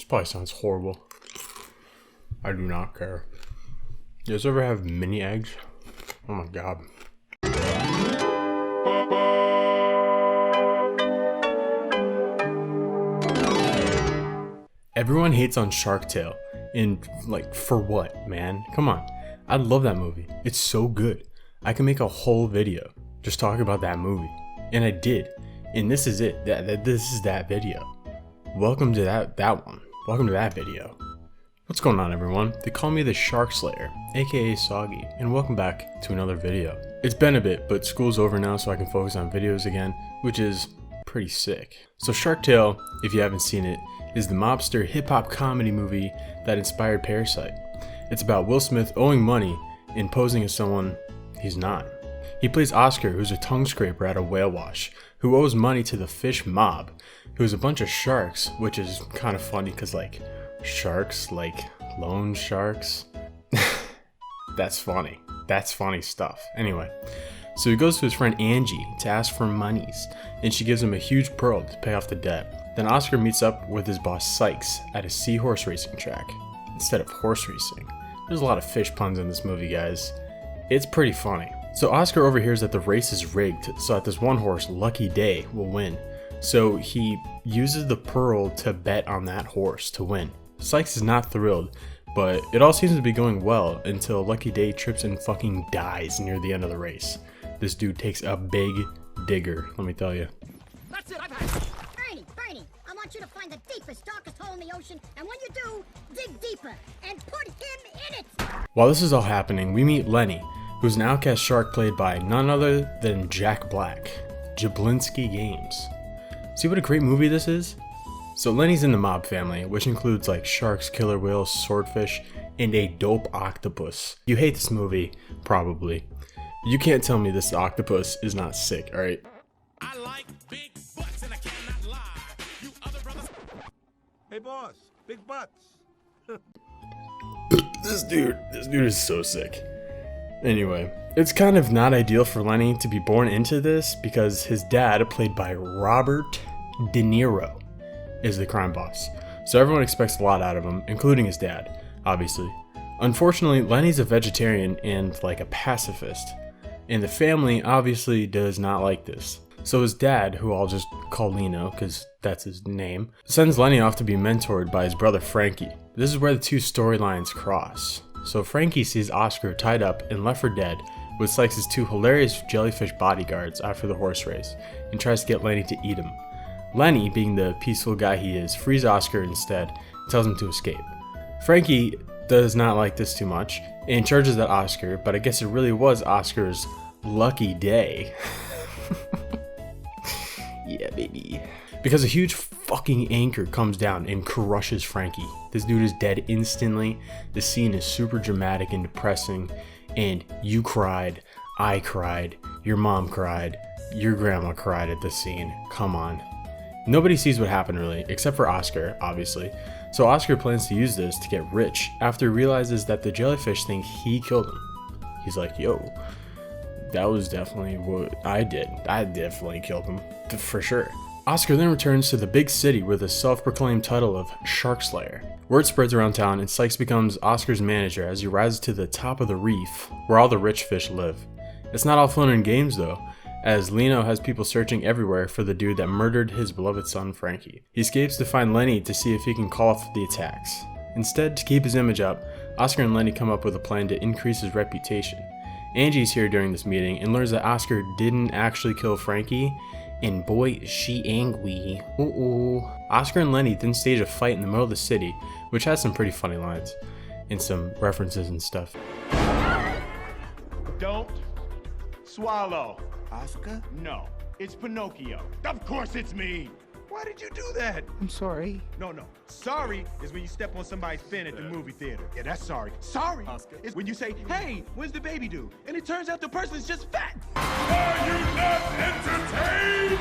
probably sounds horrible. I do not care. You guys ever have mini eggs? Oh my god. Everyone hates on Shark Tale. And like, for what, man? Come on. I love that movie. It's so good. I can make a whole video just talking about that movie. And I did. And this is it. This is that video. Welcome to that one. Welcome to that video. What's going on, everyone? They call me the Shark Slayer, aka Soggy, and welcome back to another video. It's been a bit, but school's over now, so I can focus on videos again, which is pretty sick. So Shark Tale, if you haven't seen it, is the mobster hip-hop comedy movie that inspired Parasite. It's about Will Smith owing money and posing as someone he's not. He plays Oscar, who's a tongue scraper at a whale wash, who owes money to the fish mob, who's a bunch of sharks, which is kind of funny because, like, sharks, like loan sharks. That's funny. That's funny stuff. Anyway, so he goes to his friend Angie to ask for monies, and she gives him a huge pearl to pay off the debt. Then Oscar meets up with his boss Sykes at a seahorse racing track instead of horse racing. There's a lot of fish puns in this movie, guys. It's pretty funny. So Oscar overhears that the race is rigged so that this one horse, Lucky Day, will win. So he uses the pearl to bet on that horse to win. Sykes is not thrilled, but it all seems to be going well until Lucky Day trips and fucking dies near the end of the race. This dude takes a big digger, let me tell you. That's it, I've had it. Bernie, I want you to find the deepest, darkest hole in the ocean, and when you do, dig deeper and put him in it. While this is all happening, we meet Lenny, who's an outcast shark played by none other than Jack Black, Jablinski Games. See what a great movie this is? So Lenny's in the mob family, which includes like sharks, killer whales, swordfish, and a dope octopus. You hate this movie, probably. You can't tell me this octopus is not sick, alright? I like big butts and I cannot lie. You other brothers. Hey boss, big butts. This dude is so sick. Anyway, it's kind of not ideal for Lenny to be born into this because his dad, played by Robert De Niro, is the crime boss. So everyone expects a lot out of him, including his dad, obviously. Unfortunately, Lenny's a vegetarian and like a pacifist, and the family obviously does not like this. So his dad, who I'll just call Lino because that's his name, sends Lenny off to be mentored by his brother Frankie. This is where the two storylines cross. So Frankie sees Oscar tied up and left for dead with Sykes' two hilarious jellyfish bodyguards after the horse race and tries to get Lenny to eat him. Lenny, being the peaceful guy he is, frees Oscar instead and tells him to escape. Frankie does not like this too much and charges at Oscar, but I guess it really was Oscar's lucky day. Yeah, baby. Because a huge fucking anchor comes down and crushes Frankie. This dude is dead instantly. The scene is super dramatic and depressing, and you cried, I cried, your mom cried, your grandma cried at this scene. Come on. Nobody sees what happened really, except for Oscar, obviously. So Oscar plans to use this to get rich after he realizes that the jellyfish think he killed him. He's like, yo, that was definitely what I did. I definitely killed him, for sure. Oscar then returns to the big city with the self-proclaimed title of Shark Slayer. Word spreads around town and Sykes becomes Oscar's manager as he rises to the top of the reef where all the rich fish live. It's not all fun and games though, as Lino has people searching everywhere for the dude that murdered his beloved son Frankie. He escapes to find Lenny to see if he can call off the attacks. Instead, to keep his image up, Oscar and Lenny come up with a plan to increase his reputation. Angie's here during this meeting and learns that Oscar didn't actually kill Frankie, and boy is she angry. Oscar and Lenny then stage a fight in the middle of the city, which has some pretty funny lines and some references and stuff. Don't swallow. Oscar? No, it's Pinocchio. Of course it's me. Why did you do that? I'm sorry. No. Sorry is when you step on somebody's fin at the movie theater. Yeah, that's sorry. Sorry is when you say, hey, when's the baby due? And it turns out the person's just fat. Are you not entertained?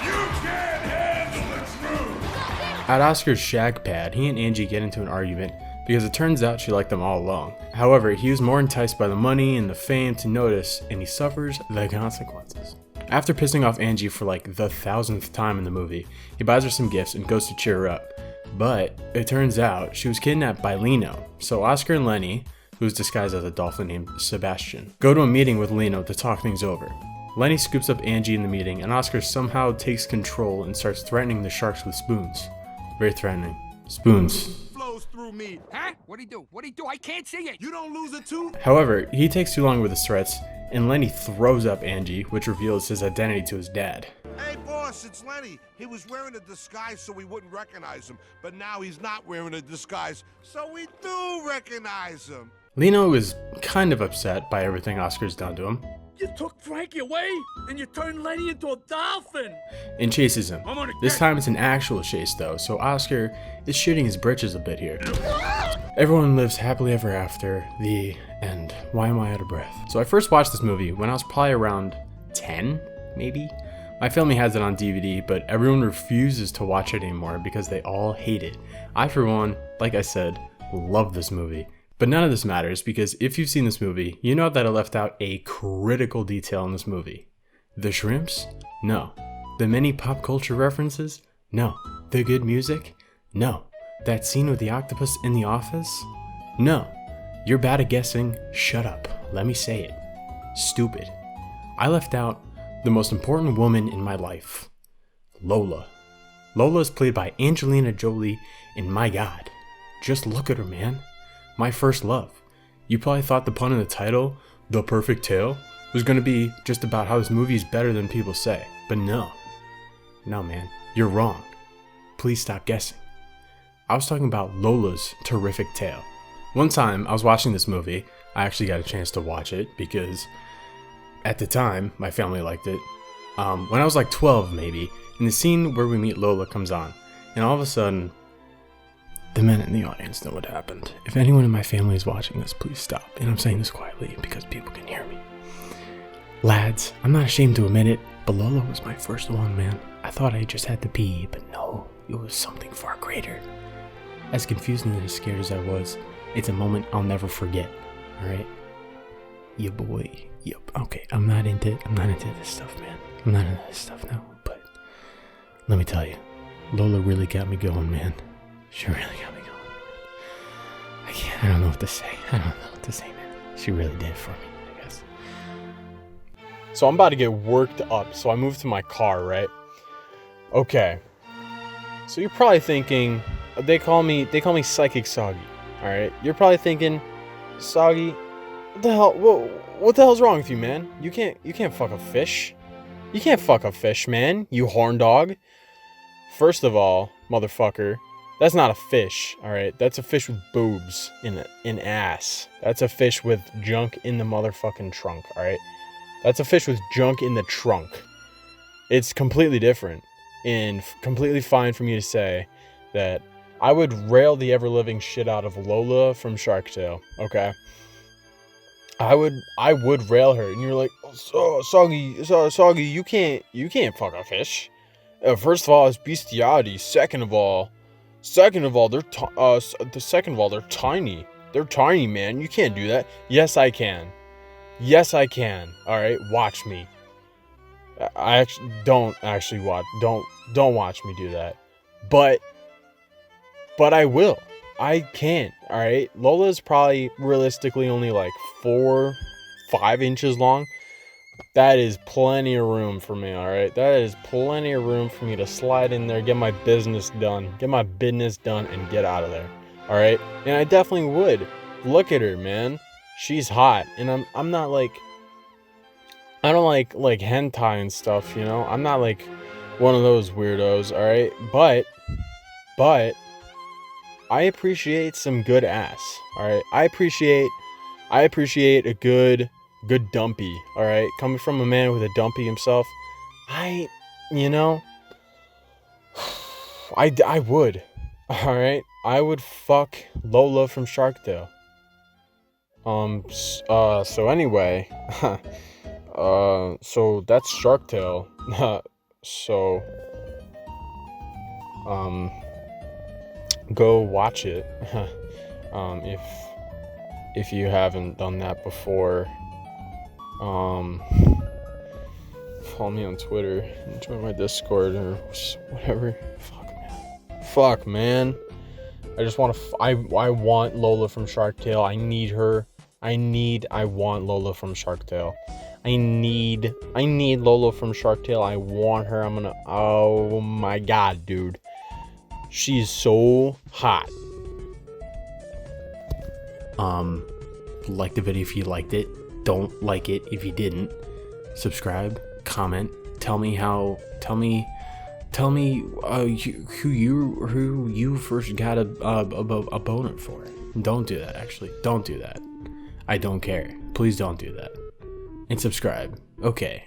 You can't handle the truth. At Oscar's shag pad, he and Angie get into an argument because it turns out she liked them all along. However, he was more enticed by the money and the fame to notice, and he suffers the consequences. After pissing off Angie for like the 1000th time in the movie, he buys her some gifts and goes to cheer her up. But it turns out she was kidnapped by Lino. So Oscar and Lenny, who's disguised as a dolphin named Sebastian, go to a meeting with Lino to talk things over. Lenny scoops up Angie in the meeting, and Oscar somehow takes control and starts threatening the sharks with spoons. Very threatening. Spoons. Flows through me. Huh? What'd he do? What'd he do? I can't see it. You don't lose a tooth? However, he takes too long with his threats, and Lenny throws up Angie, which reveals his identity to his dad. Hey, boss, it's Lenny. He was wearing a disguise so we wouldn't recognize him, but now he's not wearing a disguise, so we do recognize him. Lino is kind of upset by everything Oscar's done to him, You took Frankie away, and you turned Lenny into a dolphin. and chases him. I'm gonna This get- time it's an actual chase though, so Oscar is shitting his britches a bit here. Everyone lives happily ever after, the end. Why am I out of breath? So I first watched this movie when I was probably around 10, maybe? My family has it on DVD, but everyone refuses to watch it anymore because they all hate it. I, for one, like I said, love this movie. But none of this matters because if you've seen this movie, you know that I left out a critical detail in this movie. The shrimps? No. The many pop culture references? No. The good music? No. That scene with the octopus in the office? No. You're bad at guessing. Shut up. Let me say it. Stupid. I left out the most important woman in my life. Lola. Lola is played by Angelina Jolie, and my god, just look at her, man. My first love. You probably thought the pun in the title, The Perfect Tale, was going to be just about how this movie is better than people say. But no. No, man. You're wrong. Please stop guessing. I was talking about Lola's terrific tale. One time, I was watching this movie. I actually got a chance to watch it because at the time, my family liked it. When I was like 12, maybe, and the scene where we meet Lola comes on, and all of a sudden, the men in the audience know what happened. If anyone in my family is watching this, please stop. And I'm saying this quietly because people can hear me. Lads, I'm not ashamed to admit it, but Lola was my first one, man. I thought I just had to pee, but no, it was something far greater. As confused and as scared as I was, it's a moment I'll never forget, alright? Yeah, boy. Yep. Okay, I'm not into this stuff, man. I'm not into this stuff now, but let me tell you, Lola really got me going, man. She really got me going. I don't know what to say. I don't know what to say, man. She really did for me, I guess. So I'm about to get worked up, so I moved to my car, right? Okay. So you're probably thinking, they call me Psychic Soggy, alright? You're probably thinking, Soggy, what the hell's wrong with you, man? You can't fuck a fish. You can't fuck a fish, man, you horn dog. First of all, motherfucker, that's not a fish, alright? That's a fish with boobs in ass. That's a fish with junk in the motherfucking trunk, alright? That's a fish with junk in the trunk. It's completely different, and completely fine for me to say that I would rail the ever-living shit out of Lola from Shark Tale, okay? I would rail her, and you're like, Soggy, you can't fuck a fish. First of all, it's bestiality. Second of all, they're tiny. They're tiny, man. You can't do that. Yes, I can. All right, watch me. Don't watch me do that. But I will. I can. All right. Lola's probably realistically only like 4-5 inches long. That is plenty of room for me, all right? That is plenty of room for me to slide in there, get my business done, and get out of there, all right? And I definitely would. Look at her, man. She's hot, and I'm not like, I don't like hentai and stuff, you know? I'm not like one of those weirdos, all right? But I appreciate some good ass, all right? I appreciate a good dumpy, all right? Coming from a man with a dumpy himself, I would, all right? I would fuck Lola from Shark Tale. So anyway, so that's Shark Tale. So, go watch it, if you haven't done that before. Follow me on Twitter and join my Discord or whatever. Fuck, man. I just want to. I want Lola from Shark Tale. I need her. I want Lola from Shark Tale. I need Lola from Shark Tale. I want her. I'm gonna. Oh my god, dude. She's so hot. Like the video if you liked it. Don't like it if you didn't. Subscribe, comment, tell me who you first got a boner for. Don't do that, actually. Don't do that. I don't care. Please don't do that. And subscribe. Okay.